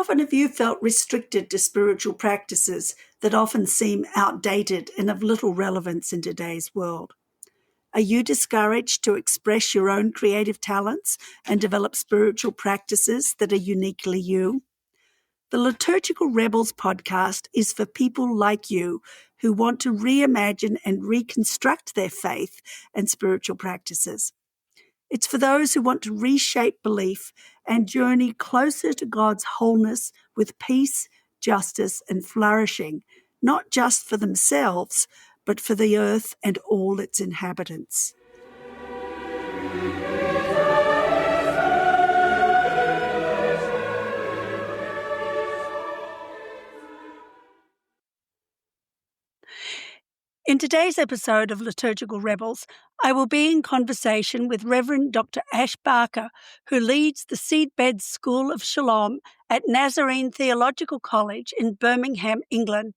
often have you felt restricted to spiritual practices that often seem outdated and of little relevance in today's world? Are you discouraged to express your own creative talents and develop spiritual practices that are uniquely you? The Liturgical Rebels podcast is for people like you who want to reimagine and reconstruct their faith and spiritual practices. It's for those who want to reshape belief and journey closer to God's wholeness with peace, justice, and flourishing, not just for themselves, but for the earth and all its inhabitants. In today's episode of Liturgical Rebels, I will be in conversation with Reverend Dr. Ash Barker, who leads the Seedbed School of Shalom at Nazarene Theological College in Birmingham, England.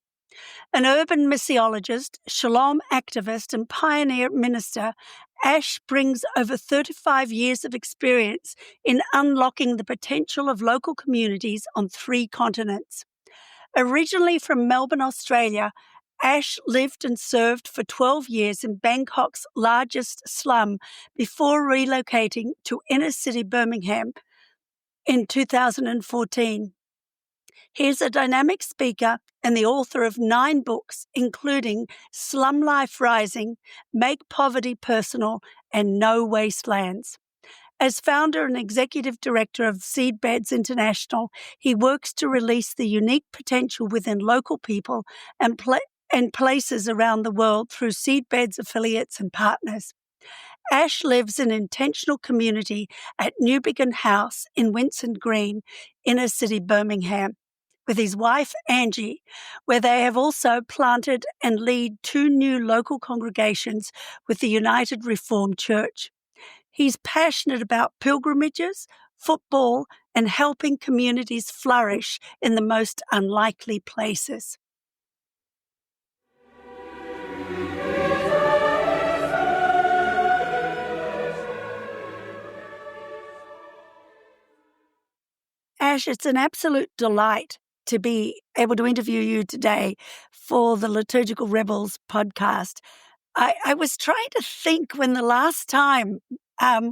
An urban missiologist, shalom activist, and pioneer minister, Ash brings over 35 years of experience in unlocking the potential of local communities on 3 continents. Originally from Melbourne, Australia, Ash lived and served for 12 years in Bangkok's largest slum before relocating to inner-city Birmingham in 2014. He's a dynamic speaker and the author of 9 books, including Slum Life Rising, Make Poverty Personal, and No Wastelands. As founder and executive director of Seedbeds International, he works to release the unique potential within local people and places around the world through Seedbeds affiliates and partners. Ash lives in intentional community at Newbigin House in Winson Green, inner city Birmingham, with his wife Angie, where they have also planted and lead 2 new local congregations with the United Reformed Church. He's passionate about pilgrimages, football, and helping communities flourish in the most unlikely places. Ash, it's an absolute delight to be able to interview you today for the Liturgical Rebels podcast. I was trying to think when the last time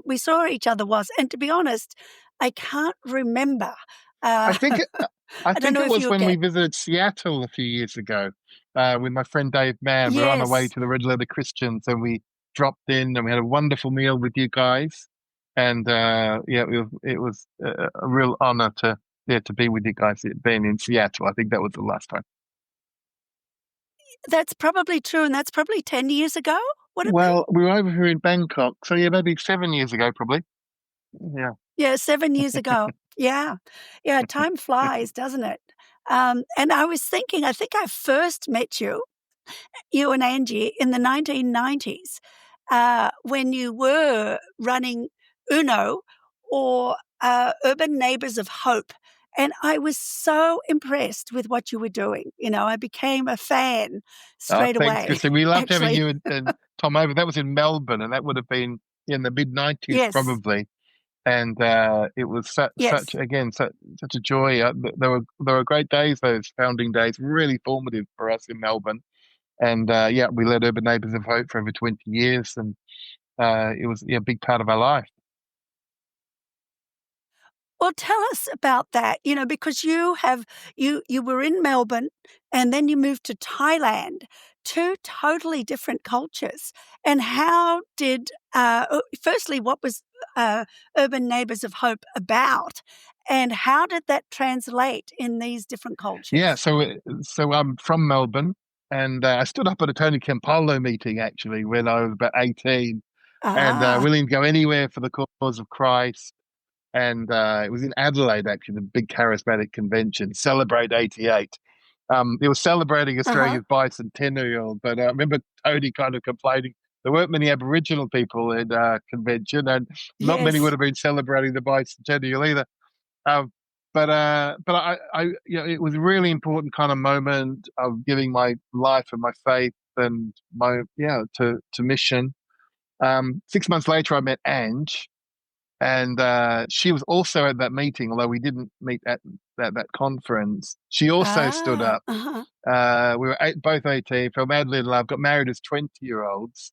we saw each other was, and to be honest, I can't remember. I think it was when we get... visited Seattle a few years ago with my friend Dave Mann. We were on our way to the Red Letter Christians, and we dropped in and we had a wonderful meal with you guys. And it was a real honor to be with you guys being in Seattle. I think that was the last time. That's probably true, and that's probably 10 years ago? We were over here in Bangkok, so maybe 7 years ago, probably. Yeah. Yeah, 7 years ago. Yeah, time flies, doesn't it? And I was thinking, I think I first met you and Angie, in the 1990s when you were running UNO, or Urban Neighbours of Hope. And I was so impressed with what you were doing. I became a fan straight away. Thanks, Christine. We loved having you and Tom over. That was in Melbourne, and that would have been in the mid-90s probably. And it was such a joy. There were great days, those founding days, really formative for us in Melbourne. And we led Urban Neighbours of Hope for over 20 years, and it was a big part of our life. Well, tell us about that, because you were in Melbourne and then you moved to Thailand, 2 totally different cultures. And how did, firstly, what was Urban Neighbours of Hope about? And how did that translate in these different cultures? Yeah, so I'm from Melbourne, and I stood up at a Tony Campolo meeting, actually, when I was about 18, and willing to go anywhere for the cause of Christ. And it was in Adelaide, actually, the big charismatic convention, Celebrate 88. It was celebrating Australia's bicentennial, but I remember Tony kind of complaining there weren't many Aboriginal people in convention, and not many would have been celebrating the bicentennial either. But it was a really important kind of moment of giving my life and my faith and to mission. 6 months later, I met Ange. And she was also at that meeting, although we didn't meet at that conference, she also stood Ah, up. We were both 18, fell madly in love, got married as 20-year-olds.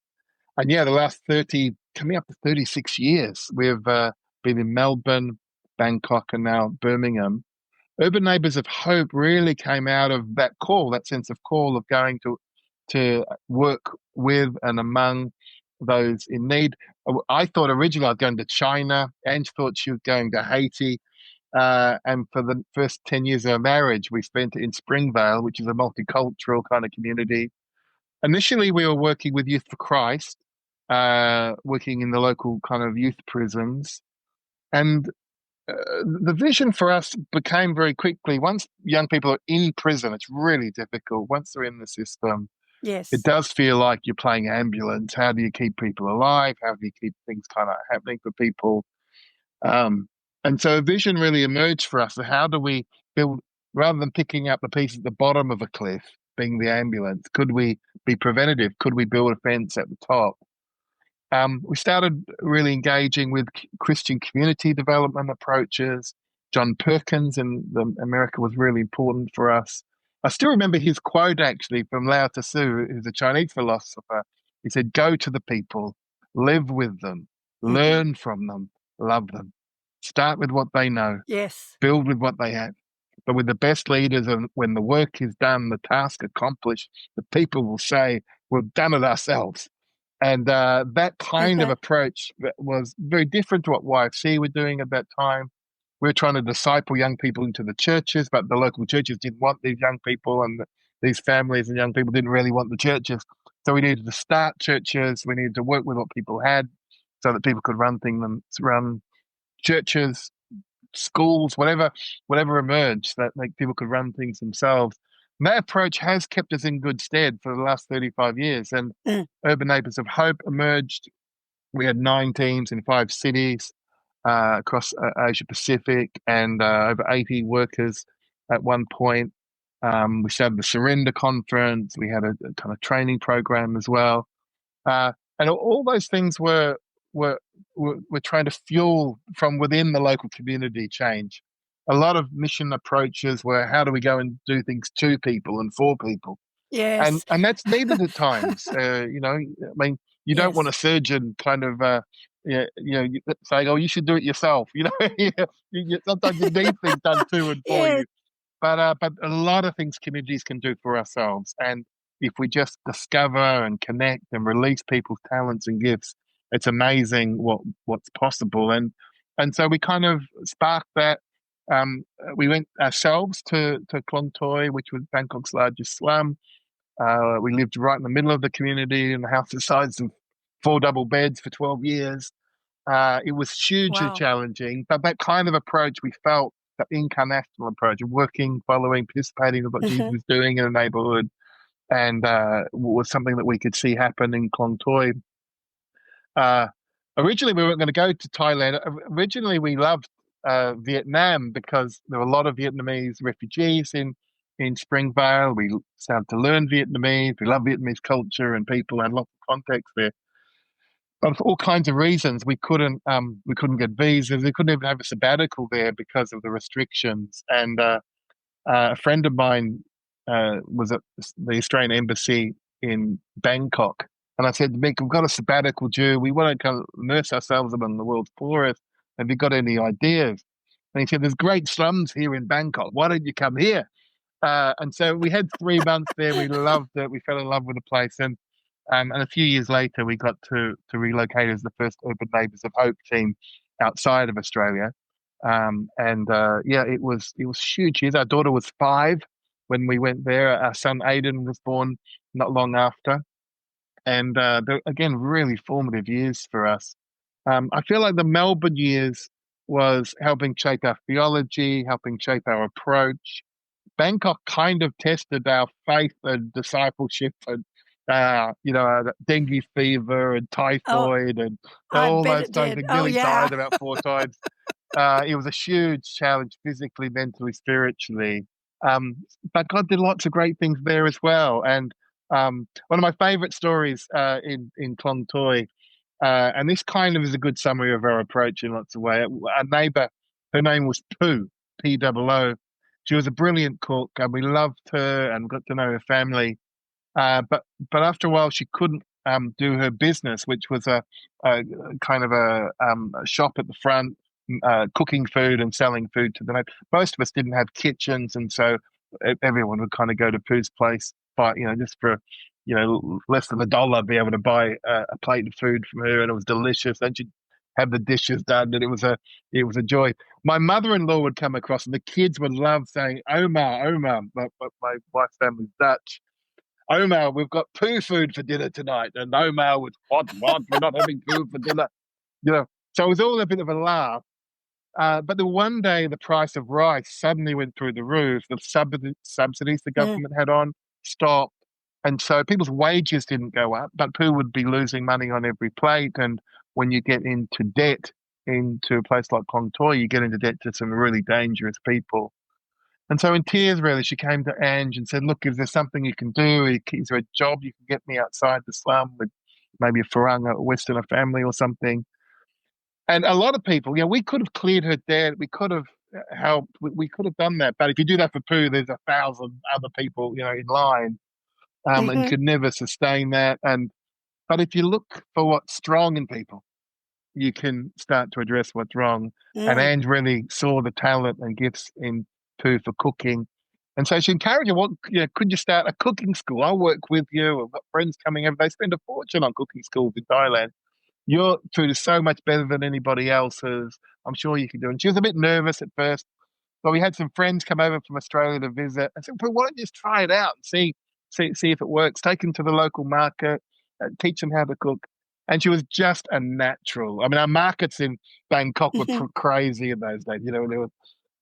And yeah, the last 30, coming up to 36 years, we've been in Melbourne, Bangkok, and now Birmingham. Urban Neighbours of Hope really came out of that call, that sense of call of going to work with and among those in need. I thought originally I was going to China. Ange thought she was going to Haiti. And for the first 10 years of our marriage, we spent it in Springvale, which is a multicultural kind of community. Initially, we were working with Youth for Christ, working in the local kind of youth prisons. And the vision for us became very quickly, once young people are in prison, it's really difficult. Once they're in the system, it yes, does feel like you're playing ambulance. How do you keep people alive? How do you keep things kind of happening for people? Um, and so a vision really emerged for us of how do we build, rather than picking up the piece at the bottom of a cliff, being the ambulance, could we be preventative? Could we build a fence at the top? We started really engaging with Christian community development approaches. John Perkins in America was really important for us. I still remember his quote actually from Lao Tzu, who's a Chinese philosopher. He said, "Go to the people, live with them, hmm, learn from them, love them. Start with what they know, yes, build with what they have. But with the best leaders, and when the work is done, the task accomplished, the people will say, we've done it ourselves." And that kind of approach was very different to what YFC were doing at that time. We were trying to disciple young people into the churches, but the local churches didn't want these young people, and these families and young people didn't really want the churches. So we needed to start churches. We needed to work with what people had, so that people could run churches, schools, whatever emerged, that like people could run things themselves. And that approach has kept us in good stead for the last 35 years. And mm, Urban Neighbours of Hope emerged. We had 9 teams in 5 cities across Asia Pacific, and over 80 workers at one point. We started the Surrender Conference. We had a kind of training program as well. And all those things were were trying to fuel from within the local community change. A lot of mission approaches were how do we go and do things to people and for people, yes, and that's needed at times. I mean, you don't want yes, a surgeon kind of yeah, saying, "Oh, you should do it yourself." Sometimes you need things done to and for yes, you. But a lot of things communities can do for ourselves, and if we just discover and connect and release people's talents and gifts, it's amazing what's possible. And so we kind of sparked that. We went ourselves to Klong Toi, which was Bangkok's largest slum. We lived right in the middle of the community in the house the size of 4 double beds for 12 years. It was hugely wow, challenging, but that kind of approach we felt, that incarnational approach of working, following, participating with what Jesus hmm, was doing in the neighborhood, and was something that we could see happen in Klong Toi. Uh, Originally, we weren't going to go to Thailand. Originally, we loved Vietnam because there were a lot of Vietnamese refugees in Springvale. We started to learn Vietnamese. We love Vietnamese culture and people, and lots of contacts there. But for all kinds of reasons, we couldn't get visas. We couldn't even have a sabbatical there because of the restrictions. And a friend of mine was at the Australian embassy in Bangkok, and I said, "Mick, we've got a sabbatical due. We want to kind of immerse ourselves among the world's poorest. Have you got any ideas?" And he said, "There's great slums here in Bangkok. Why don't you come here?" And so we had 3 months there. We loved it. We fell in love with the place, and a few years later, we got to relocate as the first Urban Neighbours of Hope team outside of Australia. And yeah, it was huge. Our daughter was 5 when we went there. Our son Aiden was born not long after, and again, really formative years for us. I feel like the Melbourne years was helping shape our theology, helping shape our approach. Bangkok kind of tested our faith and discipleship, and dengue fever and oh, typhoid and I all bet those it times. did. We Oh, nearly yeah. died about 4 times. It was a huge challenge physically, mentally, spiritually. Um, but God did lots of great things there as well. And one of my favorite stories in Klong Toi, and this kind of is a good summary of our approach in lots of ways. Our neighbor, her name was Pooh, Poo. She was a brilliant cook, and we loved her and got to know her family. But after a while, she couldn't do her business, which was a kind of a shop at the front, cooking food and selling food to the neighbors. Most of us didn't have kitchens, and so everyone would kind of go to Pooh's place, buy just for less than $1, be able to buy a plate of food from her, and it was delicious. Then she'd have the dishes done, and it was a joy. My mother-in-law would come across, and the kids would love saying "Omar, Omar." But my wife's family's Dutch. Omar, we've got poo food for dinner tonight. And Omar was, what? We're not having poo for dinner. You know, so it was all a bit of a laugh. But the one day the price of rice suddenly went through the roof. The subsidies the Yeah. government had on stopped. And so people's wages didn't go up, but Pooh would be losing money on every plate. And when you get into debt into a place like Klong Toi, you get into debt to some really dangerous people. And so in tears, really, she came to Ange and said, look, is there something you can do? Is there a job you can get me outside the slum with maybe a Faranga Westerner family or something? And a lot of people, we could have cleared her debt. We could have helped. We could have done that. But if you do that for Pooh, there's 1,000 other people, in line, and Mm-hmm. could never sustain that. But if you look for what's strong in people, you can start to address what's wrong. And Mm. Ange really saw the talent and gifts in Pooh for cooking. And so she encouraged her, could you start a cooking school? I'll work with you. I've got friends coming over. They spend a fortune on cooking schools in Thailand. Your food is so much better than anybody else's. I'm sure you can do it. And she was a bit nervous at first, but we had some friends come over from Australia to visit. I said, well, why don't you just try it out and see if it works? Take them to the local market, teach them how to cook. And she was just a natural. I mean, our markets in Bangkok were Mm-hmm. crazy in those days. There were uh,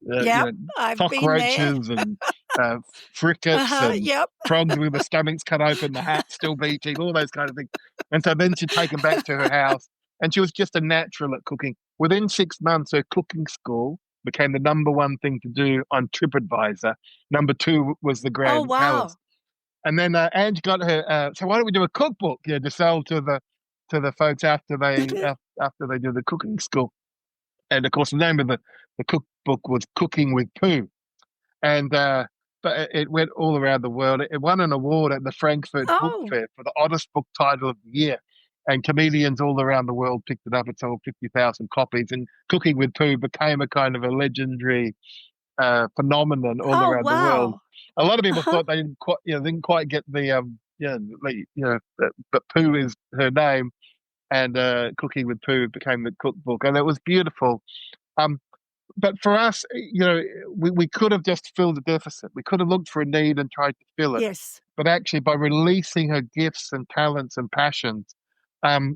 you Yep. know, I've been there. cockroaches and uh, frickets Uh-huh. and Yep. frogs with the stomachs cut open, the hat still beating, all those kind of things. And so then she'd take them back to her house, and she was just a natural at cooking. Within 6 months, her cooking school became the number one thing to do on TripAdvisor. Number two was the Oh, Grand Palace. wow. And then Ange got her. So why don't we do a cookbook? To sell to the folks after they do the cooking school. And of course, the name of the cookbook was Cooking with Pooh. And but it went all around the world. It won an award at the Frankfurt Book Oh, Fair for the oddest book title of the year. And comedians all around the world picked it up. It sold 50,000 copies. And Cooking with Pooh became a kind of a legendary phenomenon all oh, around the world. wow. A lot of people Uh-huh. thought they didn't quite get the but Pooh is her name, and Cooking with Pooh became the cookbook, and it was beautiful. Um, but for us, we could have just filled a deficit. We could have looked for a need and tried to fill it. Yes. But actually, by releasing her gifts and talents and passions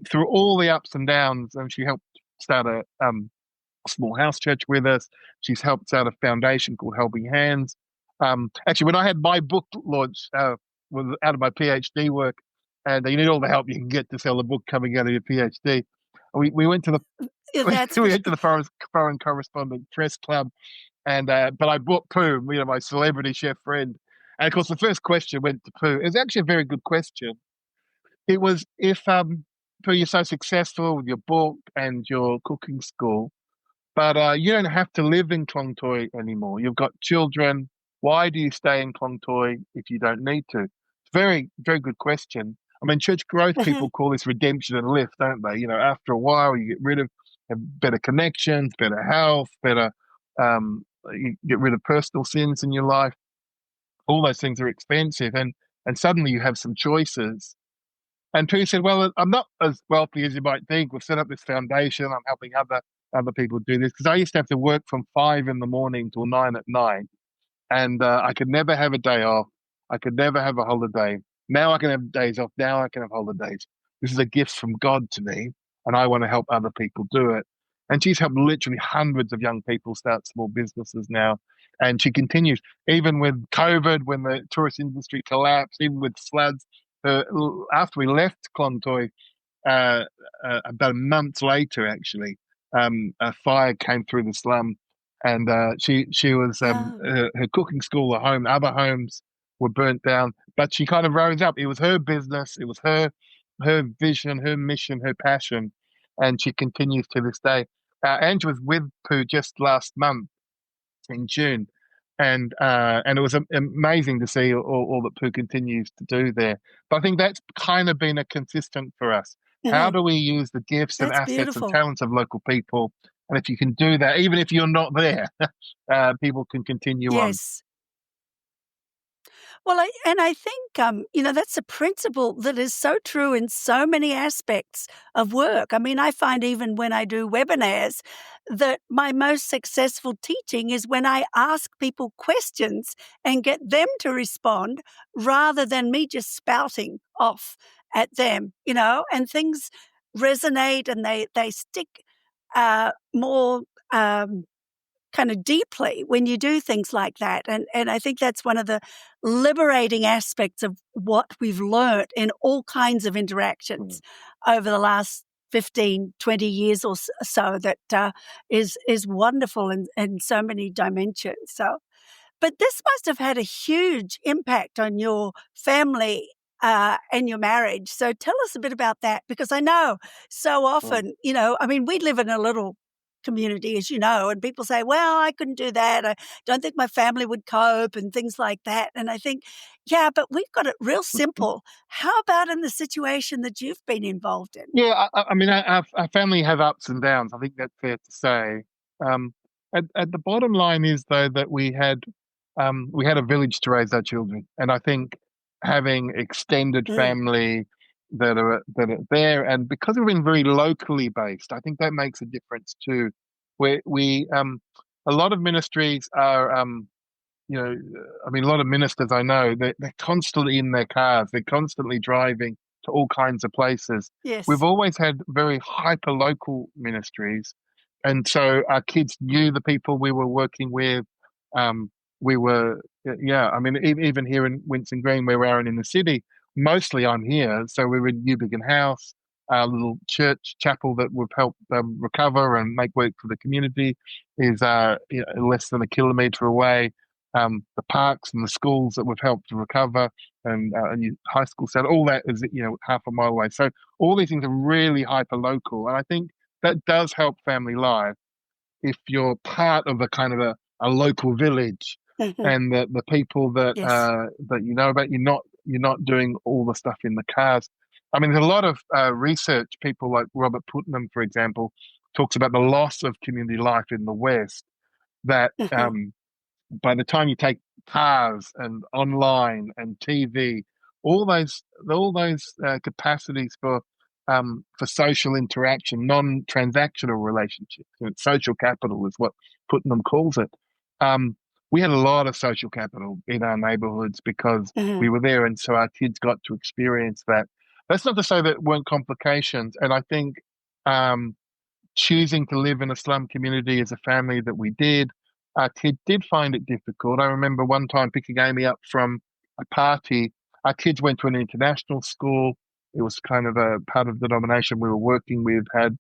through all the ups and downs, and she helped start a small house church with us. She's helped out a foundation called Helping Hands. Actually, when I had my book launch, was out of my PhD work, and you need all the help you can get to sell a book coming out of your PhD. We went to the Yeah, that's we for went to the foreign correspondent press club, and but I brought Pooh, my celebrity chef friend, and of course the first question went to Pooh. It was actually a very good question. It was, if Pooh, you're so successful with your book and your cooking school, but you don't have to live in Klong Toi anymore. You've got children. Why do you stay in Klong Toi if you don't need to? It's a very, very good question. I mean, church growth Mhm. people call this redemption and lift, don't they? After a while, you get rid of have better connections, better health, better. You get rid of personal sins in your life. All those things are expensive, and suddenly you have some choices. And Pooh said, "Well, I'm not as wealthy as you might think. We've set up this foundation. I'm helping other people do this because I used to have to work from 5 in the morning till 9 at night, and I could never have a day off. I could never have a holiday. Now I can have days off. Now I can have holidays. This is a gift from God to me, and I want to help other people do it." And she's helped literally hundreds of young people start small businesses now. And she continues, even with COVID, when the tourist industry collapsed, even with floods. After we left Klong Toi, uh, about a month later, actually, a fire came through the slum, and she was Oh, her cooking school, other homes were burnt down, but she kind of rose up. It was her business, it was her vision, her mission, her passion, and she continues to this day. Ange was with Pooh just last month in June, and it was amazing to see all that Pooh continues to do there. But I think that's kind of been a consistent for us. How Mhm. do we use the gifts and That's assets and beautiful. talents of local people? And if you can do that, even if you're not there, people can continue on. Yes. Well, I think, that's a principle that is so true in so many aspects of work. I mean, I find even when I do webinars that my most successful teaching is when I ask people questions and get them to respond rather than me just spouting off at them, and things resonate and they stick more. Kind of deeply when you do things like that, and I think that's one of the liberating aspects of what we've learnt in all kinds of Mm. interactions over the last 15, 20 years or so that is wonderful in so many dimensions. So but this must have had a huge impact on your family, and your marriage. So tell us a bit about that because I know so Mm. often, I mean, we live in a little community, as you know, and people say, "Well, I couldn't do that. I don't think my family would cope," and things like that. And I think, yeah, but we've got it real simple. How about in the situation that you've been involved in? Yeah, I mean, our family have ups and downs. I think that's fair to say. Um, at the bottom line is though that we had a village to raise our children, and I think having extended Mm, family that are there, and because we've been very locally based, I think that makes a difference too. We a lot of ministries are I mean, a lot of ministers I know, they're constantly in their cars, they're constantly driving to all kinds of places. We've yes. always had very hyper local ministries. And so our kids knew the people we were working with. Um, we were, yeah, I mean, even here in Winson Green, where we are in the city, mostly I'm here. So we're in Newbiggin House, our little church chapel that we've helped recover and make work for the community is less than a kilometre away. The parks and the schools that we've helped to recover, and a new high school center, all that is half a mile away. So all these things are really hyper local, and I think that does help family life if you're part of a local village, Mhm. and the people Yes. that you know about, you're not doing all the stuff in the cars. I mean, there's a lot of research. People like Robert Putnam, for example, talks about the loss of community life in the West. That Mhm. by the time you take cars and online and TV, all those capacities for social interaction, non-transactional relationships, social capital is what Putnam calls it. Um, we had a lot of social capital in our neighborhoods because we Mhm. were there, and so our kids got to experience that. That's not to say that weren't complications, and I think um, choosing to live in a slum community as a family that we did. Our kid did find it difficult. I remember one time picking Amy up from a party. Our kids went to an international school. It was kind of a part of the denomination we were working with had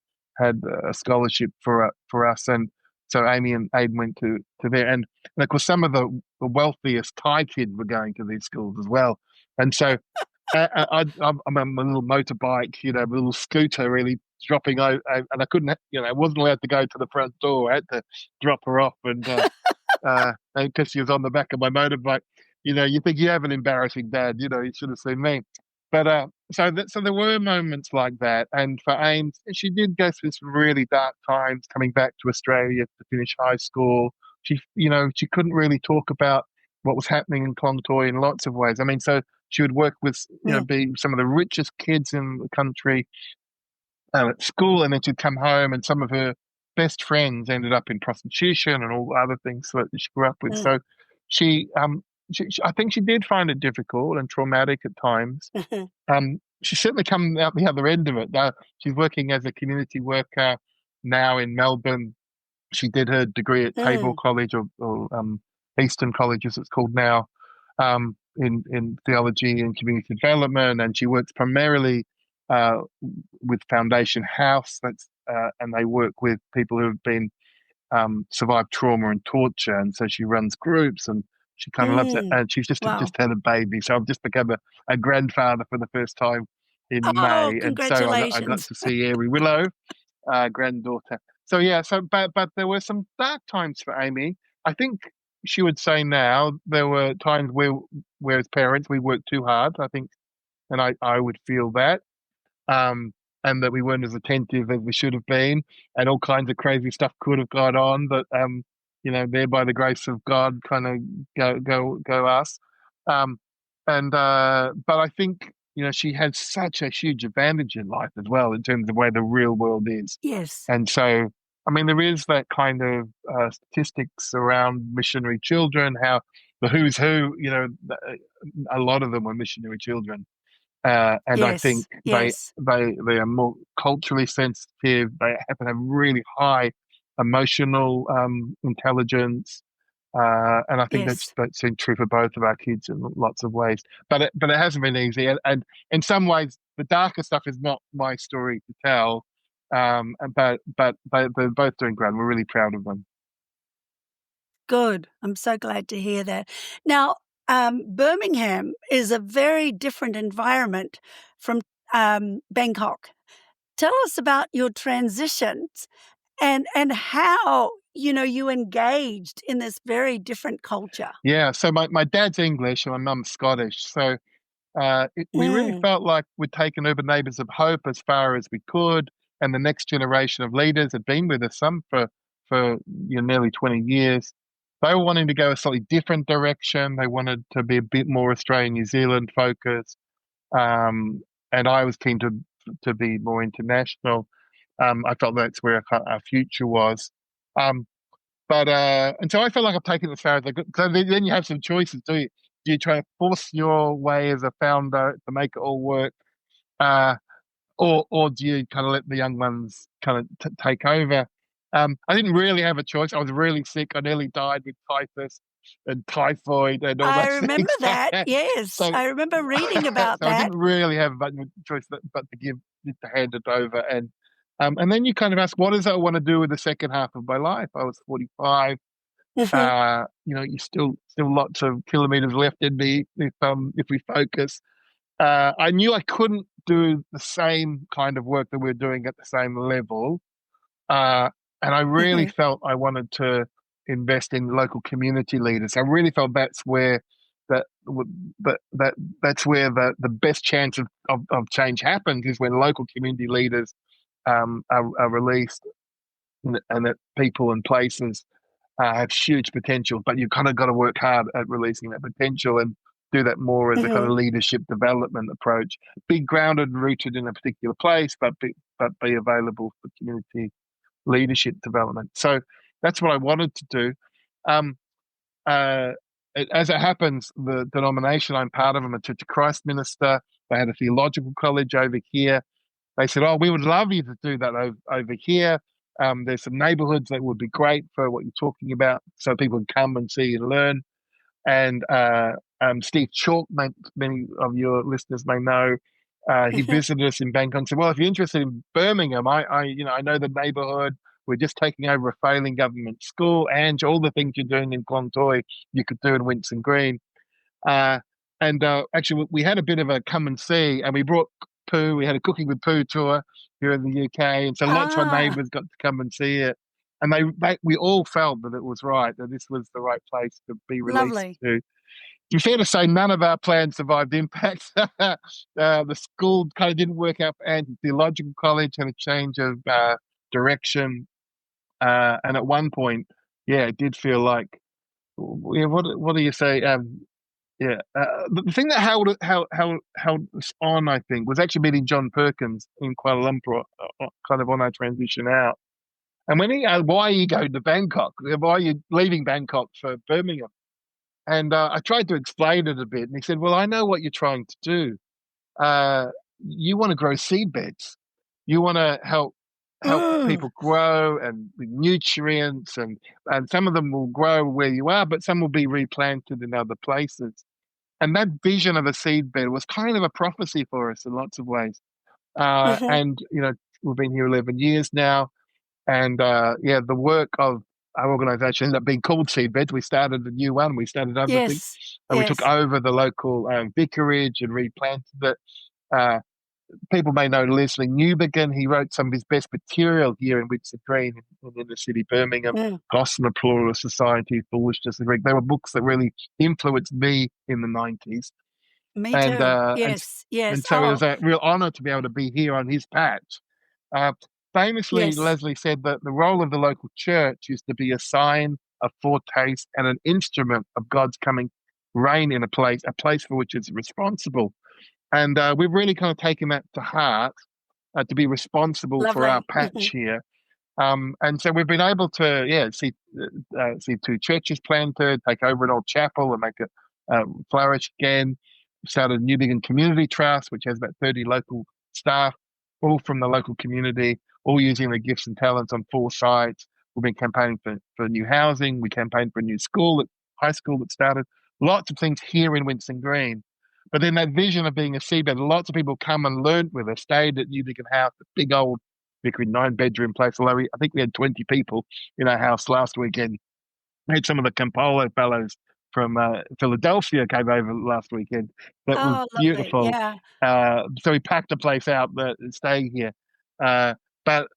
a scholarship for us, and so Amy and Aiden went to there. And of course, some of the wealthiest Thai kids were going to these schools as well. And so I'm a little motorbike, a little scooter, really dropping out, and I couldn't, I wasn't allowed to go to the front door. I had to drop her off, and because she was on the back of my motorbike, you think you have an embarrassing dad, you should have seen me. But so there were moments like that, and for Ames, she did go through some really dark times coming back to Australia to finish high school. She couldn't really talk about what was happening in Klong in lots of ways. I mean, so she would work with, Mm. be some of the richest kids in the country at school, and then she'd come home, and some of her best friends ended up in prostitution and all other things that she grew up with. Mm. So she, I think she did find it difficult and traumatic at times. Mhm. She's certainly come out the other end of it. She's working as a community worker now in Melbourne. She did her degree at Tabor Mm. College, or Eastern College as it's called now, in theology and community development, and she works primarily with Foundation House. And they work with people who have been survived trauma and torture, and so she runs groups, and she kind of loves it. Mm. And she's just Wow. just had a baby, so I've just become a grandfather for the first time in Oh, May, and so I got congratulations. to see Airy Willow, granddaughter. So yeah, but there were some dark times for Amy. I think she would say now there were times where as parents we worked too hard, I think, and I would feel that, um, and that we weren't as attentive as we should have been, and all kinds of crazy stuff could have gone on. But there by the grace of God, kind of go us. Um, and But I think she had such a huge advantage in life as well in terms of where the real world is, Yes. and so. I mean, there is that kind of statistics around missionary children, how the who's who, a lot of them were missionary children. And I think Yes. Yes. they are more culturally sensitive. They happen to have really high emotional intelligence, and I think Yes. that's been true for both of our kids in lots of ways. But it hasn't been easy, and in some ways, the darker stuff is not my story to tell. But they're both doing great. We're really proud of them. Good. I'm so glad to hear that. Now, Birmingham is a very different environment from Bangkok. Tell us about your transitions and how you engaged in this very different culture. Yeah. So my dad's English and my mum's Scottish. So we really Mm. felt like we'd taken Urban Neighbours of Hope as far as we could, and the next generation of leaders had been with us, some for nearly 20 years. They were wanting to go a slightly different direction. They wanted to be a bit more Australian, New Zealand focused, and I was keen to be more international. I felt that's where our future was. Um, and so I felt like I've taken it as far as I could. So then you have some choices, do you? Do you try to force your way as a founder to make it all work, uh, or do you kind of let the young ones kind of take over? I didn't really have a choice. I was really sick. I nearly died with typhus and typhoid and all I those remember things. that. Yes, So, I rember reading about so I that. didn't really have much of a choice but to hand it over. And then you kind of ask, what does I want to do with the second half of my life? I was 45. Mhm. You still lots of kilometers left in me if we focus. I knew I couldn't do the same kind of work that we are doing at the same level, uh, and I really Mhm. felt I wanted to invest in local community leaders. I really felt that's where that that, that that's where the best chance of change happens is when local community leaders are released, and that people and places have huge potential, but you've kind of got to work hard at releasing that potential and do that more as a kind of Mhm. leadership development approach. Be grounded and rooted in a particular place, but be available for community leadership development. So that's what I wanted to do. Um, uh, as it happens, the denomination I'm part of, I'm a Church of Christ minister. They had a theological college over here. They said, "Oh, we would love you to do that over here. There's some neighborhoods that would be great for what you're talking about, so people can come and see and learn." And Steve Chalk, many of your listeners may know, he Mhm. visited us in Bangkok and said, "Well, if you're interested in Birmingham, I know the neighborhood. We're just taking over a failing government school, and all the things you're doing in Klong Toi, you could do in Winson Green." Uh, and Actually, we had a bit of a come and see, and we brought poo. We had a cooking with poo tour here in the UK, and so lots of our Ah, neighbours got to come and see it. And we all felt that it was right, that this was the right place to be released lovely. to. To be fair to say, none of our plans survived impact. The school kind of didn't work out, and the theological college had a change of direction. And at one point, yeah, it did feel like, yeah, what do you say? Yeah, the thing that held us on, I think, was actually meeting John Perkins in Kuala Lumpur, kind of on our transition out. And when he asked, "Why are you going to Bangkok? Why are you leaving Bangkok for Birmingham?" And I tried to explain it a bit, and he said, "Well, I know what you're trying to do. Uh, you want to grow seed beds. You want to help Mm. people grow and with nutrients, and some of them will grow where you are, but some will be replanted in other places." And that vision of a seed bed was kind of a prophecy for us in lots of ways. Mhm. And we've been here 11 years now, and yeah, the work of our organisation ended up being called Seedbeds. We started a new one. We started other things, Yes. and we took Yes. over the local vicarage and replanted it. Uh, people may know Leslie Newbigin. He wrote some of his best material here in Windsor Green in the city, Birmingham. Mm, Gossamer Pluralist Society, Foolishness of the Greek. They were books that really influenced me in the 90s. me And too. uh, and Yes, yes. and so it Oh, was a real honor to be able to be here on his patch. Uh, Famously, yes. Leslie said that the role of the local church is to be a sign, a foretaste, and an instrument of God's coming reign in a place for which it's responsible. And we've really kind of taken that to heart, to be responsible for our Lovely. patch here. And so we've been able to, see two churches planted, take over an old chapel and make it flourish again. Started a New Begin Community Trust, which has about 30 local staff, all from the local community, all using their gifts and talents on 4 sites. We've been campaigning for new housing. We campaigned for a new high school that started. Lots of things here in Winston Green. But then that vision of being a seabed, lots of people come and learnt with us, stayed at New Beacon House, the big old Vicarage 9-bedroom place. Although I think we had 20 people in our house last weekend. We had some of the Campolo fellows from Philadelphia came over last weekend. That was Oh, lovely. beautiful. Yeah. So we packed a place out that staying here. But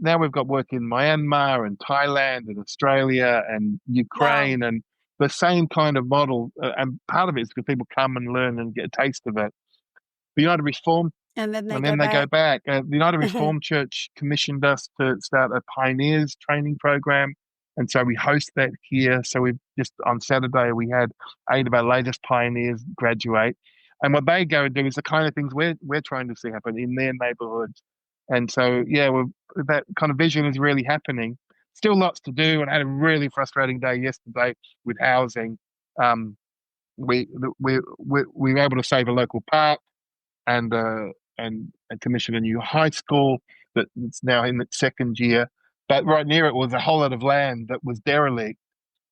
now we've got work in Myanmar and Thailand and Australia and Wow. Ukraine and the same kind of model. And part of it is because people come and learn and get a taste of it. The United Reformed And then they and go then they go back. back. The United Reformed Church commissioned us to start a pioneers training program. And so we host that here. So we just on Saturday, we had 8 of our latest pioneers graduate. And what they go and do is the kind of things we're trying to see happen in their neighborhoods. And so, yeah, that kind of vision is really happening. Still lots to do. And I had a really frustrating day yesterday with housing. Um, we were able to save a local park and commission a new high school that's now in its 2nd year. But right near it was a whole lot of land that was derelict,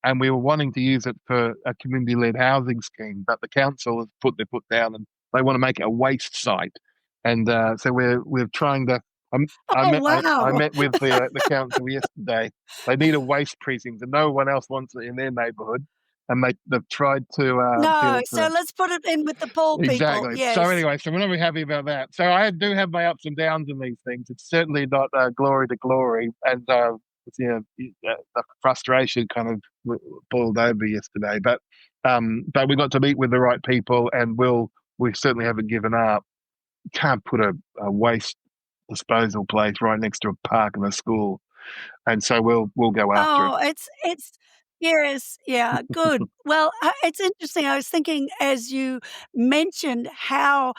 and we were wanting to use it for a community-led housing scheme. But the council has put their foot down, and they want to make it a waste site. And so we're trying to. Oh, I wow. met with the council yesterday. They need a waste precinct, and no one else wants it in their neighbourhood. And they've tried to No, appeal so to. let's put it in with the poor people. Exactly. So Yes. anyway, so we're not very happy about that. So I do have my ups and downs in these things. It's certainly not glory to glory, and the frustration kind of boiled over yesterday. But we got to meet with the right people, and we certainly haven't given up. Can't put a waste disposal place right next to a park and a school, and so we'll go after it. Oh, it's yes, yeah, good. Well, it's interesting. I was thinking as you mentioned how,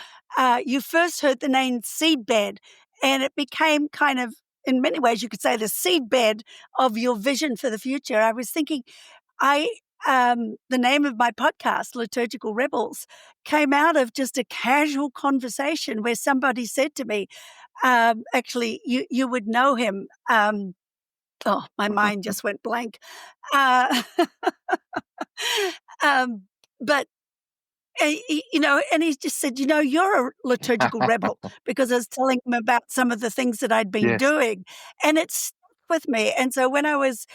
you first heard the name seedbed, and it became kind of in many ways, you could say the seedbed of your vision for the future. I was thinking I the name of my podcast, Liturgical Rebels, came out of just a casual conversation where somebody said to me, actually, you would know him, oh, my mind just went blank. Uh, um, but, and he just said, "You're a liturgical rebel," because I was telling him about some of the things that I'd been Yes, doing, and it stuck with me, and so when I was,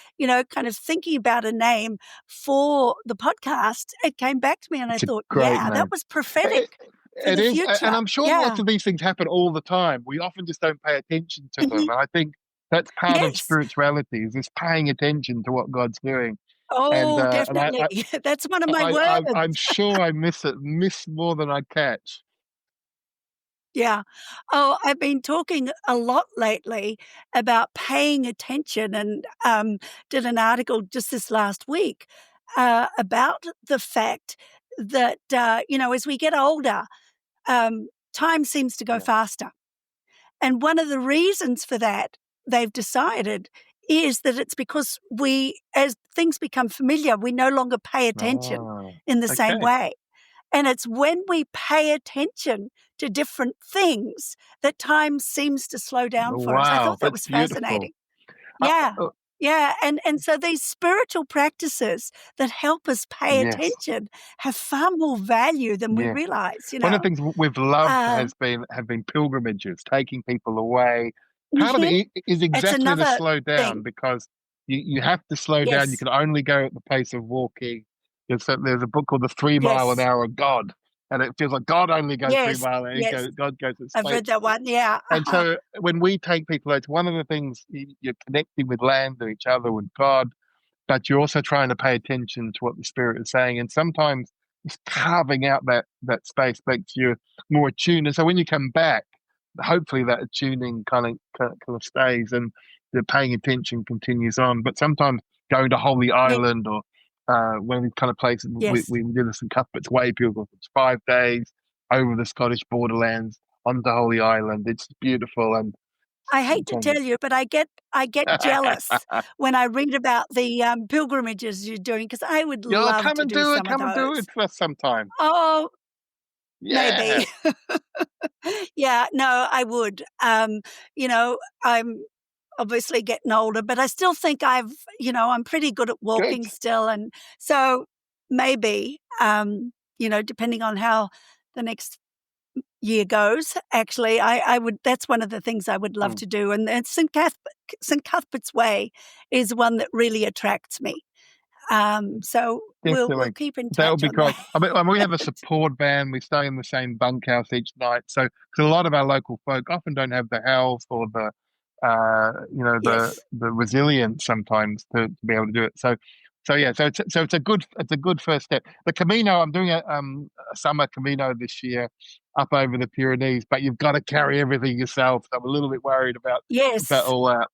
kind of thinking about a name for the podcast, it came back to me, and I it's a thought, great "Yeah, that name. was prophetic for It the is, and future." I'm sure lots Yeah. of these things happen all the time. We often just don't pay attention to them, Mhm. and I think that's part of Yes. spirituality is just paying attention to what God's doing. And Oh, and definitely. That's one of my I'm words. sure I miss more than I catch. Yeah. Oh, I've been talking a lot lately about paying attention and, did an article just this last week, about the fact that, as we get older, time seems to go Yeah. faster. And one of the reasons for that, they've decided, is that it's because as things become familiar, we no longer pay attention Ah, in the same okay. way. And it's when we pay attention to different things that time seems to slow down for us. I Wow, thought that that's was beautiful. fascinating. Uh, Yeah. uh, Yeah, and so these spiritual practices that help us pay yes, attention have far more value than we yes. realize, you One of know? the things we've loved Uh, have been pilgrimages, taking people away. Part of mhm, it is it's exactly to another slow down thing. because you have to slow down. You Yes, can only go at the pace of walking. There's a book called The 3 Mile an yes. Hour God, and it feels like God only goes through Yes, violin. yes. God goes at I've space. read that one. Yeah. And so when we take people out, one of the things you're connecting with land and each other, with God, but you're also trying to pay attention to what the Spirit is saying. And sometimes just carving out that space makes you more attuned. And so when you come back, hopefully that attuning kind of stays and the paying attention continues on. But sometimes going to Holy Yes. Island or one of these kind of places, Yes. we did this in Cuthbert's Way, people, it's 5 days over the Scottish borderlands onto Holy Island. It's beautiful and I hate to sometimes tell you, but I get jealous when I read about the, pilgrimages you're doing, because I would Yo, love to do some of come and do those. it for us sometime. Oh, Yeah, maybe. Yeah, no, I would. You know, I'm obviously getting older, but I still think I'm pretty good at good. walking still, and so maybe, depending on how the next year goes, actually, I would that's one of the things I would love Mm. to do, and St. Cuthbert's Way is one that really attracts me. So we'll Definitely. keep in That would touch be on great. that. I mean, and we have a support van. We stay in the same bunkhouse each night. So, because a lot of our local folk often don't have the health or Yes. the resilience sometimes to be able to do it. So yeah. So it's a good first step. The Camino. I'm doing a summer Camino this year up over the Pyrenees, but you've got to carry everything yourself. So I'm a little bit worried about Yes. all that.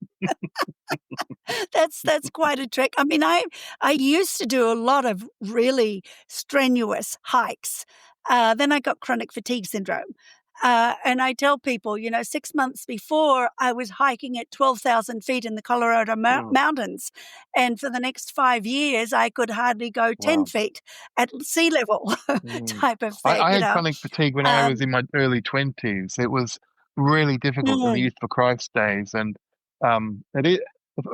That's quite a trek. I mean, I used to do a lot of really strenuous hikes. Then I got chronic fatigue syndrome. And I tell people, 6 months before, I was hiking at 12,000 feet in the Colorado Mm, mountains. And for the next 5 years, I could hardly go 10 wow. feet at sea level Mm. type of thing, I had chronic fatigue when I was Um, in my early 20s. It was really difficult in the mm, Youth for Christ days. And it is,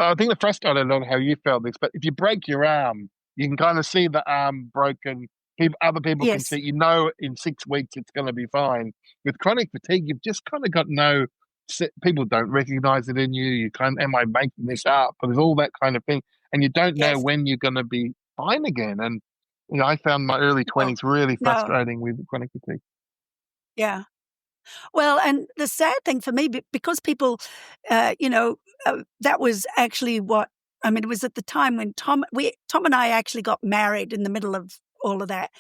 I think the frustrating, I don't know how you felt this, but if you break your arm, you can kind of see the arm broken. Other people can see, yes, in 6 weeks it's going to be fine. With chronic fatigue, you've just kind of got people don't recognize it in you. You kind am I making this up? But there's all that kind of thing. And you don't know yes. when you're going to be fine again. And I found my early Oh, 20s really no. frustrating with chronic fatigue. Yeah. Well, and the sad thing for me, because people, that was actually it was at the time when Tom and I actually got married in the middle of all of that.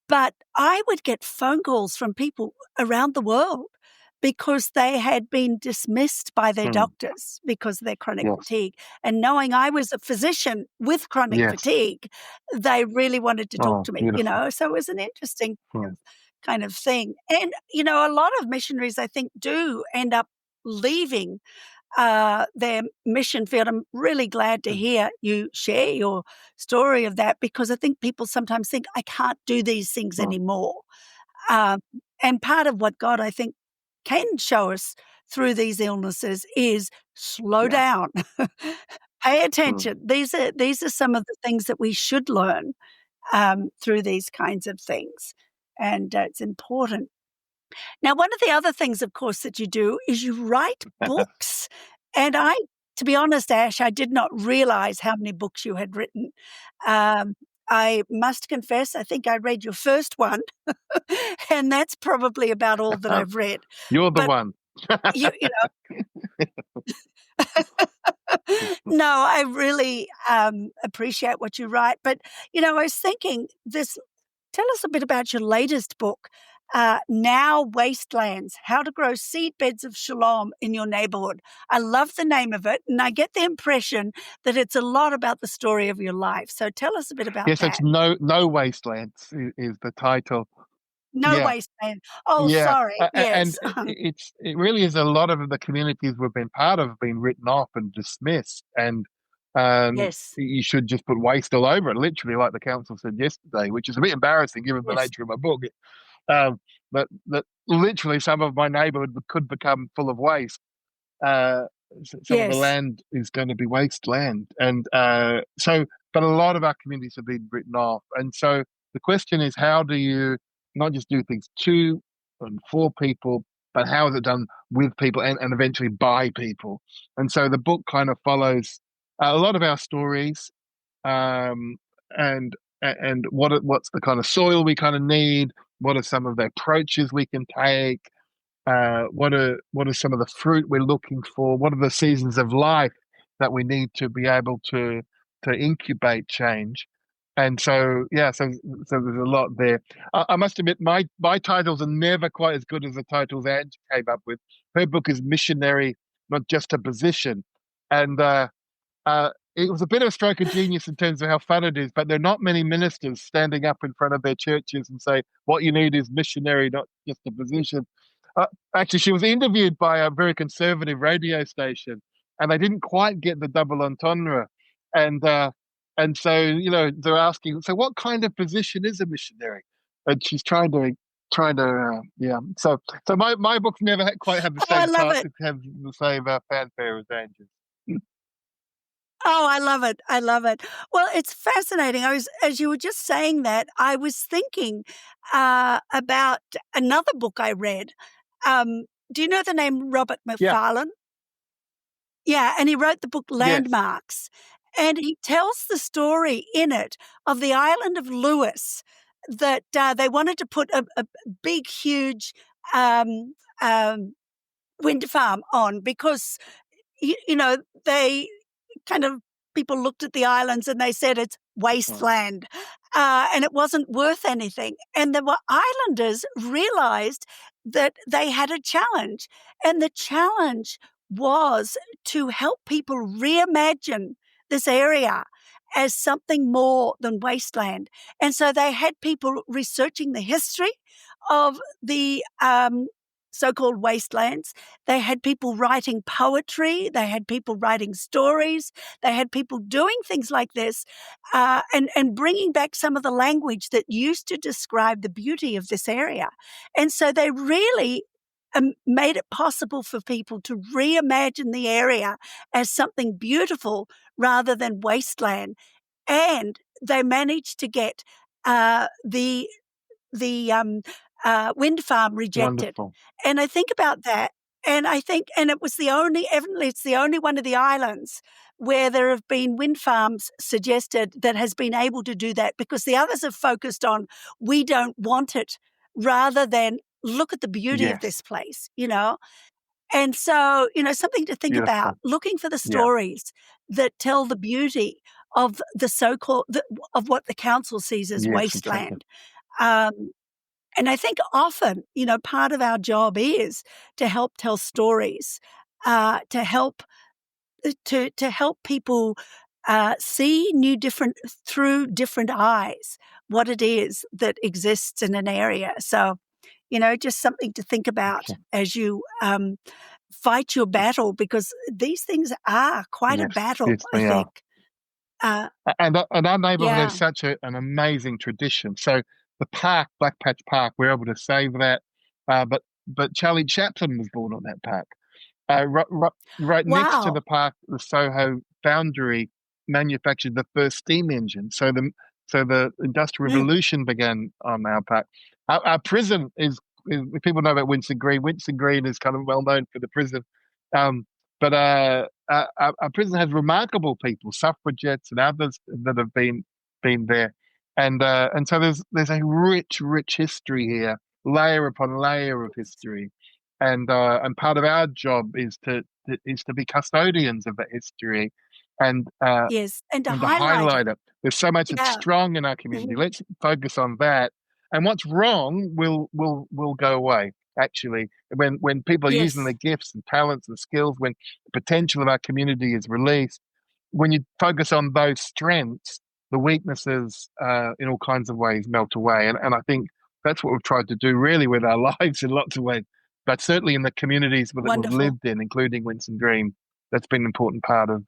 But I would get phone calls from people around the world because they had been dismissed by their Mm, doctors because of their chronic yes, fatigue. And knowing I was a physician with chronic yes. fatigue, they really wanted to talk Oh, to me, beautiful. So it was an interesting Mm, kind of thing. And, a lot of missionaries, I think, do end up leaving their mission field. I'm really glad to mm, hear you share your story of that because I think people sometimes think, I can't do these things mm, anymore. Um, and part of what God, I think, can show us through these illnesses is slow yeah. down, pay Mm, attention. These are some of the things that we should learn through these kinds of things, and it's important. Now, one of the other things, of course, that you do is you write books. And to be honest, Ash, I did not realize how many books you had written. Um, I must confess, I think I read your first one, and that's probably about all that I've read. you're the But one. you no, I really appreciate what you write. But, I was thinking this tell us a bit about your latest book, Now Wastelands How to Grow Seed Beds of Shalom in Your Neighborhood. I love the name of it, and I get the impression that it's a lot about the story of your life. So tell us a bit about Yes, it's that. no wastelands is the title. No Yeah, wasteland. Oh, yeah, sorry. and Yes. it really is a lot of the communities we've been part of have been written off and dismissed, and Yes. you should just put waste all over it, literally, like the council said yesterday, which is a bit embarrassing given the Yes. nature of my book. That literally some of my neighbourhood could become full of waste. Uh, some of the Yes. land is going to be wasteland, and but a lot of our communities have been written off, and so the question is, how do you not just do things to and for people, but how is it done with people and eventually by people? And so the book kind of follows a lot of our stories, um, and what's the kind of soil we kind of need, What are some of the approaches we can take? What are some of the fruit we're looking for? What are the seasons of life that we need to be able to incubate change? And so, yeah, so there's a lot there. I must admit, my titles are never quite as good as the titles Ange came up with. Her book is Missionary, Not Just a Position, and it was a bit of a stroke of genius in terms of how fun it is, but there are not many ministers standing up in front of their churches and say, what you need is missionary, not just a position. Uh, Actually, she was interviewed by a very conservative radio station, and they didn't quite get the double entendre. And and so, they're asking, so what kind of position is a missionary? And she's yeah. So my books never quite have the Oh, I same love it. have the same fanfare as Andrew's. Oh, I love it. I love it. Well, it's fascinating. As you were just saying that, I was thinking about another book I read. Do you know the name Robert Yeah. Macfarlane? Yeah, and he wrote the book Yes. Landmarks. And he tells the story in it of the island of Lewis that they wanted to put a big, huge um, um, wind farm on because, they kind of people looked at the islands and they said it's Oh, wasteland, and it wasn't worth anything. And the islanders realized that they had a challenge, and the challenge was to help people reimagine this area as something more than wasteland. And so they had people researching the history of the so-called wastelands. They had people writing poetry. They had people writing stories. They had people doing things like this, and bringing back some of the language that used to describe the beauty of this area. And so they really made it possible for people to reimagine the area as something beautiful rather than wasteland. And they managed to get the wind farm rejected. wonderful. And I think about that, and I think, and it was evidently, it's the only one of the islands where there have been wind farms suggested that has been able to do that, because the others have focused on, we don't want it, rather than look at the beauty of Yes. this place. And so, something to think about, Beautiful. looking for the Yeah. stories that tell the beauty of the so-called, of what the council sees as Yes, exactly. wasteland. Um, and I think often, part of our job is to help tell stories, to help to help people see different through different eyes what it is that exists in an area. So, just something to think about Okay. as you fight your battle, because these things are quite a Yes, battle, yes, I they are. think. Uh, And our neighbourhood yeah. has such an amazing tradition. So the park, Black Patch Park, we're able to save that. But Charlie Chaplin was born on that park. Right next to Wow. the park, the Soho Foundry manufactured the first steam engine. So the Industrial Mm. Revolution began on our park. Our prison if people know about Winson Green. Winson Green is kind of well known for the prison, um, but our prison has remarkable people, suffragettes and others that have been there, and so there's a rich history here, layer upon layer of history, and part of our job is to be custodians of that history, and uh, Yes, and to and to highlight it. highlight it. There's so much that's Yeah. strong in our community. Mhm. Let's focus on that, and what's wrong will go away. Actually, when people are using their Yes, gifts and talents and skills, when the potential of our community is released, when you focus on those strengths, the weaknesses in all kinds of ways melt away. And I think that's what we've tried to do really with our lives in lots of ways, but certainly in the communities that we've wonderful. lived in, including Winston Green, that's been an important part of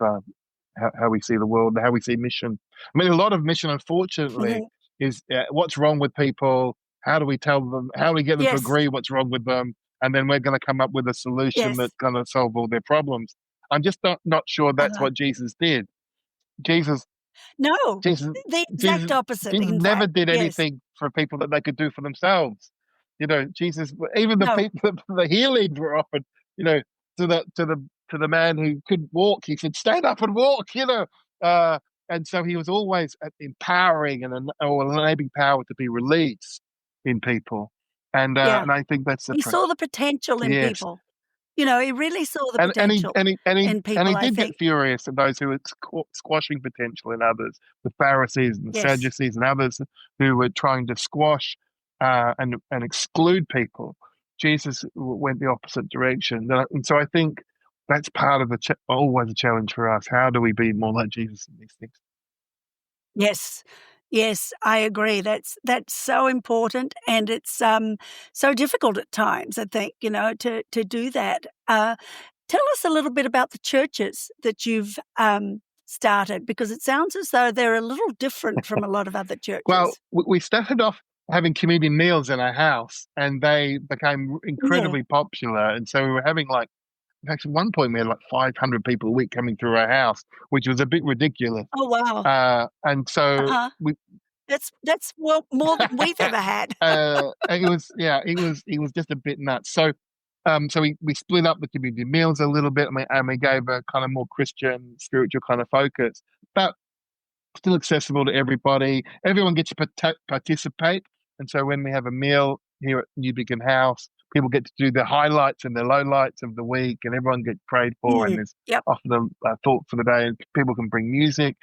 how we see the world, how we see mission. I mean, a lot of mission, unfortunately, Mhm. is what's wrong with people? How do we tell them? How do we get them to Yes, agree what's wrong with them? And then we're going to come up with a solution yes. that's going to solve all their problems. I'm just not sure that's Uh-huh. what Jesus did. Jesus, No, Jesus, the exact Jesus, opposite, Jesus in never fact. did Yes. anything for people that they could do for themselves. Jesus, even the No. people, the healings were offered, you know, to the man who couldn't walk. He said, "Stand up and walk." Uh, and so he was always empowering or enabling power to be released. in people, Yeah. and I think that's the He saw the potential in yes. people. You know, he really saw the And he potential and he and he in and he people, I did get think. furious at those who were squashing potential in others, the Pharisees and the Yes. Sadducees and others who were trying to squash and exclude people. Jesus went the opposite direction, and so I think that's part of the always a challenge for us. How do we be more like Jesus in these things? Yes. Yes, I agree. That's so important, and it's, so difficult at times, I think, you know, to do that. Tell us a little bit about the churches that you've, started, because it sounds as though they're a little different from a lot of other Well, churches. we started off having community meals in our house, and they became Yeah. incredibly popular. And so we were having like, actually, at one point we had like 500 people a week coming through our house, which was a bit ridiculous. Oh, wow. And so Uh-huh. we, That's, well, more than we've ever had. it was, yeah, it was just a bit nuts. So, so we split up the community meals a little bit, and we gave a kind of more Christian, spiritual kind of focus. But still accessible to everybody. Everyone gets to participate. And so when we have a meal here at New Beacon House, people get to do the highlights and the lowlights of the week, and everyone gets prayed for. And Mm. there's Yep. often a thought for the day, and people can bring music.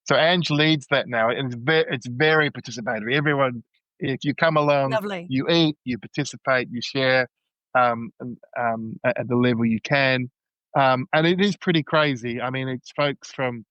So Ange leads that now, and it's very participatory. Everyone, if you come along, Lovely. you eat, you participate, you share, at the level you can, and it is pretty crazy. I mean, it's folks from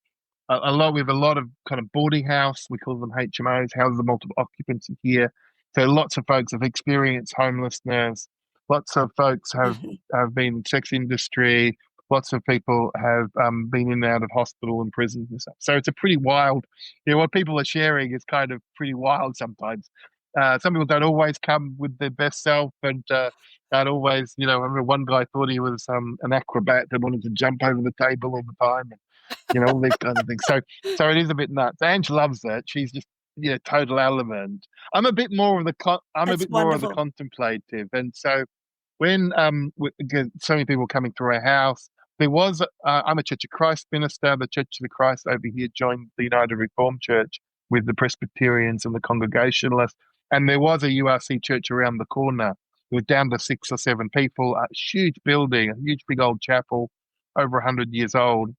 a lot. We have a lot of kind of boarding house. We call them HMOs, houses of multiple occupancy here. So lots of folks have experienced homelessness. Lots of folks Mhm. have been in sex industry. Lots of people have been in and out of hospital and prisons and stuff. So it's a pretty wild. You know, what people are sharing is kind of pretty wild sometimes. Some people don't always come with their best self, and don't always. You know, I remember one guy thought he was an acrobat that wanted to jump over the table all the time. All these kind of things. So it is a bit nuts. Ange loves it. She's just total element. I'm a bit more of the I'm a That's bit more of the wonderful. contemplative, and so when again, so many people coming through our house, there was I'm a Church of Christ minister. The Church of the Christ over here joined the United Reformed Church with the Presbyterians and the Congregationalists, and there was a URC church around the corner. It was down to 6 or 7 people. A huge building, a huge big old chapel, over 100 years old,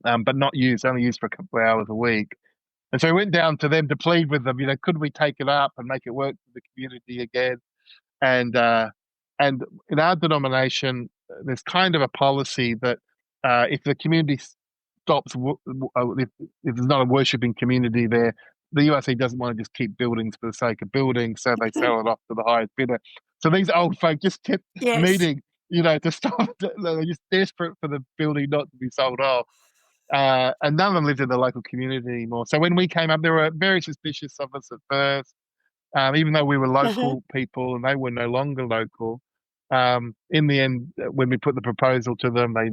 but not used, only used for a couple of hours a week. And so we went down to them to plead with them, could we take it up and make it work for the community again? And and in our denomination, there's kind of a policy that if the community stops, if there's not a worshipping community there, the URC doesn't want to just keep buildings for the sake of building, so they sell it off to the highest bidder. So these old folk just kept Yes. meeting, to stop. They're just desperate for the building not to be sold off. And none of them lived in the local community anymore. So when we came up, they were very suspicious of us at first, even though we were Mhm. local people and they were no longer local. In the end, when we put the proposal to them, they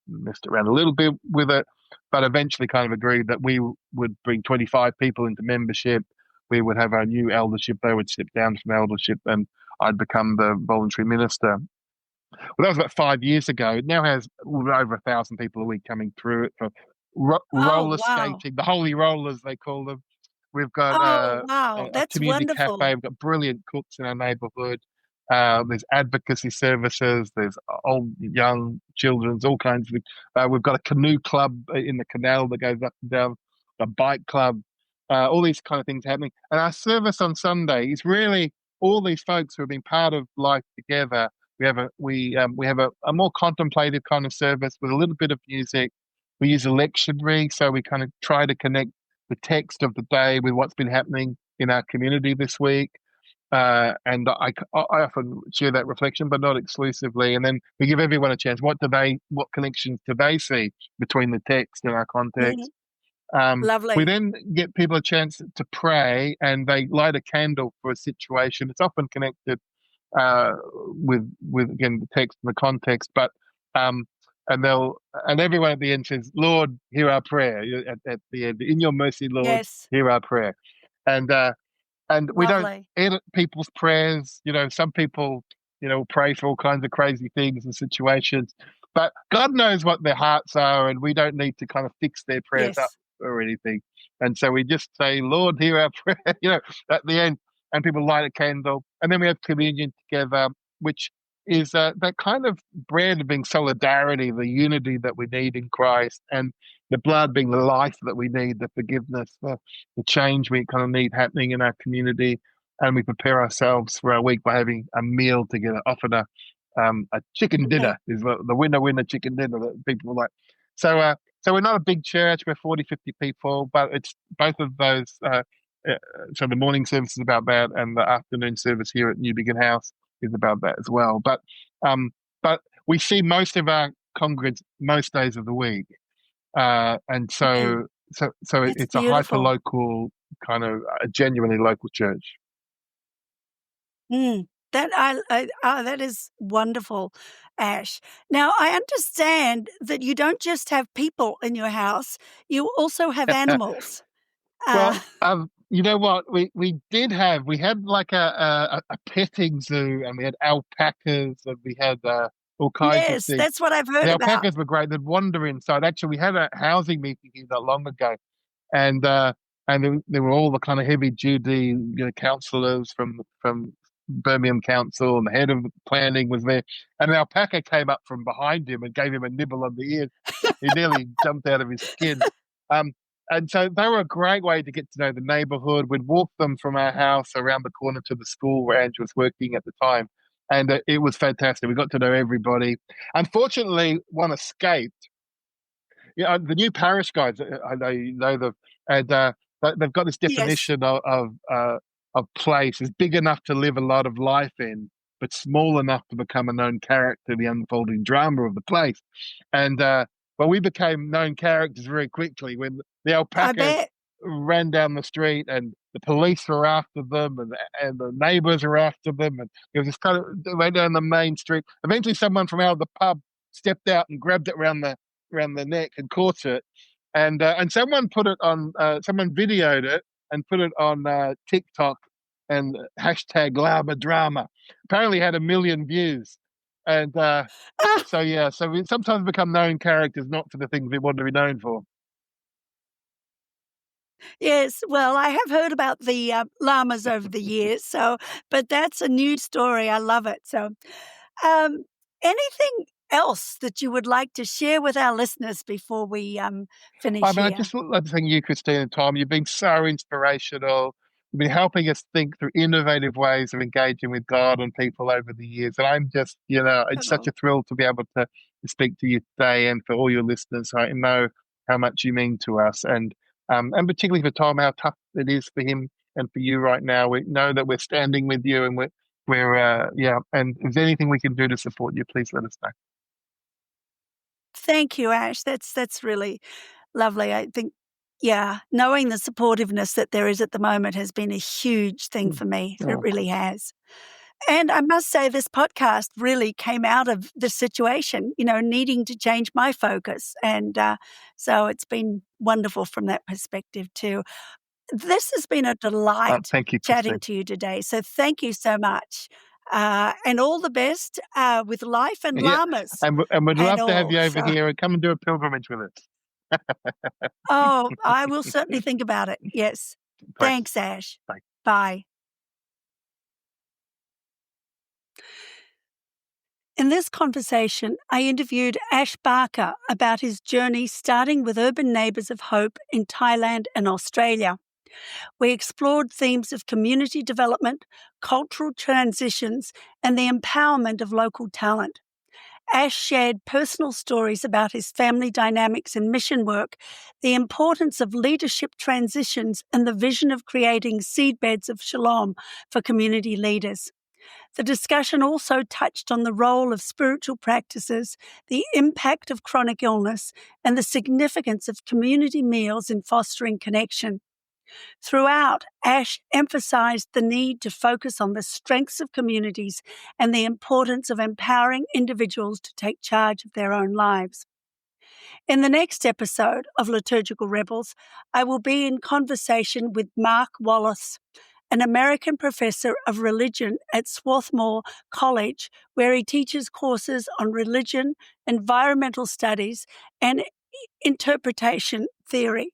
messed around a little bit with it, but eventually kind of agreed that we would bring 25 people into membership. We would have our new eldership. They would step down from eldership, and I'd become the voluntary minister. Well, that was about 5 years ago. It now has over 1,000 people a week coming through it for Oh, roller wow. skating, the holy rollers they call them. We've got Oh, a wow. That's community cafe. wonderful. We've got brilliant cooks in our neighbourhood. There's advocacy services. There's old, young, children's, all kinds of. We've got a canoe club in the canal that goes up and down. A bike club. All these kind of things happening. And our service on Sunday is really all these folks who have been part of life together. We have a more contemplative kind of service with a little bit of music. We use a lectionary, so we kind of try to connect the text of the day with what's been happening in our community this week. And I often share that reflection, but not exclusively. And then we give everyone a chance. What connections do they see between the text and our Mhm. context? We Lovely. then get people a chance to pray, and they light a candle for a situation. It's often connected uh, with again the text and the context, but um, and everyone at the end says, "Lord, hear our prayer." At the end, in your mercy, Lord, Yes. hear our prayer, and uh, and we don't Lovely. edit people's prayers. Some people pray for all kinds of crazy things and situations, but God knows what their hearts are, and we don't need to kind of fix their prayers up Yes. or anything. And so we just say, "Lord, hear our prayer." At the end, and people light a candle, and then we have communion together, which is that kind of bread being solidarity, the unity that we need in Christ, and the blood being the life that we need, the forgiveness, the change we kind of need happening in our community. And we prepare ourselves for our week by having a meal together, often a chicken Okay. dinner is the winner chicken dinner that people like. So we're not a big church, we're 40, 50 people, but it's both of those. Uh, so the morning service is about that, and the afternoon service here at New Beacon House is about that as well. Um, but we see most of our congregants most days of the week, and Mm, so that's it's a hyper beautiful. local kind of a genuinely local church. Mm, that is wonderful, Ash. Now, I understand that you don't just have people in your house, you also have animals. Well, Uh, you know what? We had like a petting zoo, and we had alpacas, and we had all kinds of yes, things. that's what I've heard The about. alpacas were great. They'd wander inside. Actually, we had a housing meeting here not long ago, and there were all the kind of heavy duty, councillors from Birmingham Council, and the head of planning was there, and an alpaca came up from behind him and gave him a nibble on the ear. He nearly jumped out of his skin. Um, and so they were a great way to get to know the neighbourhood. We'd walk them from our house around the corner to the school where Andrew was working at the time, and it was fantastic. We got to know everybody. Unfortunately, one escaped. The new parish guides, I know you know them, and they've got this Yes. definition of place is big enough to live a lot of life in, but small enough to become a known character, the unfolding drama of the place. And well, we became known characters very quickly when the I alpacas bet. ran down the street, and the police were after them, and the neighbours were after them, and it was just kind of they went down the main street. Eventually, someone from out of the pub stepped out and grabbed it around the neck and caught it, and someone put it on, someone videoed it and put it on TikTok and hashtag Llama Drama. Apparently, had 1 million views, and Ah, so yeah, so we sometimes become known characters not for the things we want to be known for. yes, well, I have heard about the, llamas over the years, so but that's a new story, I love it, so, um, anything else that you would like to share with our listeners before we, I finish mean, I here? just love to thank you, Christine and Tom. You've been so inspirational. You've been helping us think through innovative ways of engaging with God and people over the years. And I'm just, it's such Oh. a thrill to be able to speak to you today, and for all your listeners. I know how much you mean to us, and particularly for Tom, how tough it is for him and for you right now. We know that we're standing with you, and yeah. And if there's anything we can do to support you, please let us know. Thank you, Ash, that's really lovely, I think yeah, knowing the supportiveness that there is at the moment has been a huge thing Mm. for me, it Oh, really has. And I must say this podcast really came out of the situation, needing to change my focus, and, so it's been wonderful from that perspective too. This has been a delight thank you, chatting Christine. to you today, so thank you so much, and all the best, with life and Yeah, llamas and we'd and love to have all, you over so here and come and do a pilgrimage with us. oh, I will certainly think about it, yes. Thanks. Thanks, Ash. Bye. Bye. In this conversation, I interviewed Ash Barker about his journey starting with Urban Neighbours of Hope in Thailand and Australia. We explored themes of community development, cultural transitions, and the empowerment of local talent. Ash shared personal stories about his family dynamics and mission work, the importance of leadership transitions, and the vision of creating seedbeds of shalom for community leaders. The discussion also touched on the role of spiritual practices, the impact of chronic illness, and the significance of community meals in fostering connection. Throughout, Ash emphasized the need to focus on the strengths of communities and the importance of empowering individuals to take charge of their own lives. In the next episode of Liturgical Rebels, I will be in conversation with Mark Wallace, an American professor of religion at Swarthmore College, where he teaches courses on religion, environmental studies, and interpretation theory.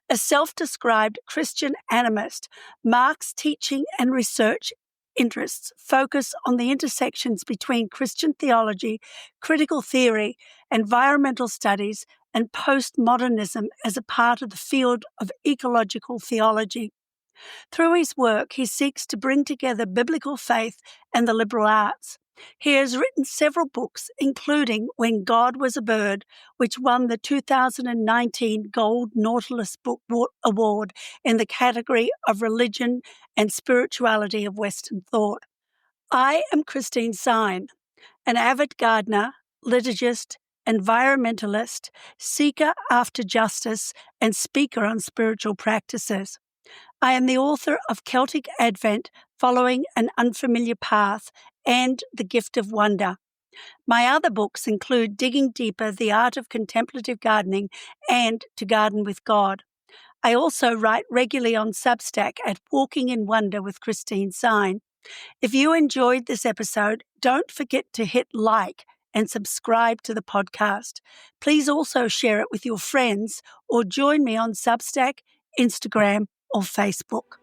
A self-described Christian animist, Mark's teaching and research interests focus on the intersections between Christian theology, critical theory, environmental studies, and postmodernism as a part of the field of ecological theology. Through his work, he seeks to bring together biblical faith and the liberal arts. He has written several books, including When God Was a Bird, which won the 2019 Gold Nautilus Book Award in the category of Religion and Spirituality of Western Thought. I am Christine Sine, an avid gardener, liturgist, environmentalist, seeker after justice, and speaker on spiritual practices. I am the author of Celtic Advent, Following an Unfamiliar Path, and The Gift of Wonder. My other books include Digging Deeper, The Art of Contemplative Gardening, and To Garden with God. I also write regularly on Substack at Walking in Wonder with Christine Sine. If you enjoyed this episode, don't forget to hit like and subscribe to the podcast. Please also share it with your friends or join me on Substack, Instagram, or Facebook.